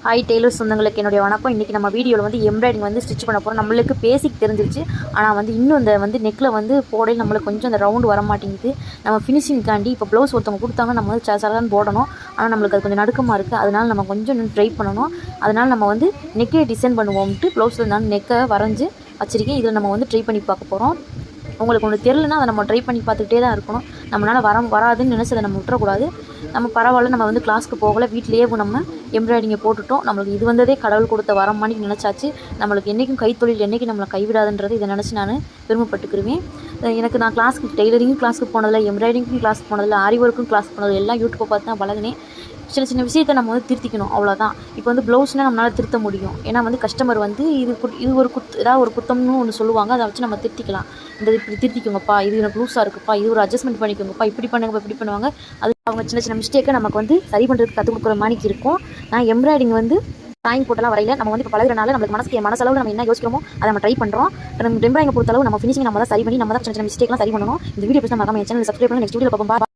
Hi Taylor சொந்தங்களுக்கு என்னுடைய வணக்கம். இன்றைக்கி நம்ம வீடியோவில் வந்து எம்ப்ராய்டிங் வந்து ஸ்டிச் பண்ண போகிறோம். நம்மளுக்கு பேசிக் தெரிஞ்சிருச்சு, ஆனால் வந்து இன்னும் இந்த வந்து நெக்கில் வந்து போடையில் நம்மளுக்கு கொஞ்சம் அந்த ரவுண்டு வர மாட்டேங்குது. நம்ம ஃபினிஷிங்காண்டி இப்போ ப்ளவுஸ் ஒருத்தவங்க கொடுத்தாங்க, நம்ம வந்து சலன்னு போடணும். ஆனால் நம்மளுக்கு அது கொஞ்சம் நடுக்கமாக இருக்குது. அதனால் நம்ம கொஞ்சம் இன்னும் ட்ரை பண்ணணும். அதனால் நம்ம வந்து நெக்கே டிசைன் பண்ணுவோம்ட்டு ப்ளவுஸில் நான் நெக்கை வரைஞ்சி வச்சுருக்கேன். இதில் நம்ம வந்து ட்ரை பண்ணி பார்க்க போகிறோம். உங்களுக்கு ஒன்று தெரிலனா அதை நம்ம ட்ரை பண்ணி பார்த்துக்கிட்டே தான் இருக்கணும். நம்மளால் வராதுன்னு நினச்சதை நம்ம விட்டுறக்கூடாது. நம்ம பரவாயில்ல, நம்ம வந்து கிளாஸ்க்கு போகலை, வீட்டிலேயே நம்ம எம்ப்ராய்டிங்கை போட்டுட்டோம். நம்மளுக்கு இது வந்ததே கடவுள் கொடுத்த வரமான்னு நினச்சாச்சு. நம்மளுக்கு என்றைக்கும் கைத்தொழில் என்றைக்கும் நம்மளை கைவிடாதுன்றது இதை நினச்சி நான் பெருமைப்பட்டுக்கிருவேன். நான் கிளாஸ்க்கு டெய்லரிங்கும் கிளாஸ்க்கு போனதில்லை, எம்ப்ராய்டிங்கும் கிளாஸ்க்கு போனதில்லை, ஆரி ஒர்க்கும் கிளாஸ்க்கு போனதில்லை. எல்லாம் யூடியூப்பை பார்த்து தான் பழகினேன். சின்ன சின்ன விஷயத்தை நம்ம வந்து திருத்திக்கணும், அவ்வளோதான். இப்போ வந்து ப்ளவுஸ்னால் நம்மளால் திருத்த முடியும். ஏன்னா வந்து கஸ்டமர் வந்து இது ஒரு ஏதாவது ஒரு குத்தம்னு ஒன்று சொல்லுவாங்க, அதை வச்சு நம்ம திருத்திக்கலாம். இந்த இப்படி திருத்திக்கோங்கப்பா, இது எனக்கு லூஸாக இருக்குப்பா, இது ஒரு அட்ஜஸ்ட்மெண்ட் பண்ணிக்கோங்கப்பா, இப்படி பண்ணுங்கப்பா, இப்படி பண்ணுவாங்க. அது அவங்க சின்ன சின்ன மிஸ்டேக்கை நமக்கு வந்து சரி பண்ணுறதுக்கு கற்றுக் கொடுக்குற மாதிரி இருக்கும். நான் எம்ப்ராய்டிங் வந்து ட்ராயிங் போட்டெல்லாம் வரையில. நம்ம வந்து இப்போ பழகிறனால நம்மளுக்கு மனசளவு நம்ம என்ன யோசிக்கிறோமோ அதை நம்ம ட்ரை பண்ணுறோம். எம்ப்ராய்டிங் பொறுத்தளவு நம்ம ஃபினிஷிங் நம்ம தான் சரி பண்ணி நம்ம தான் சின்ன சின்ன மிஸ்டேக்லாம் சரி பண்ணணும். இந்த வீடியோ பிடிச்சா மறக்காம என் சேனல் சப்ஸ்கிரைப் பண்ணி நெக்ஸ்ட் வீடியோ பார்ப்போம்.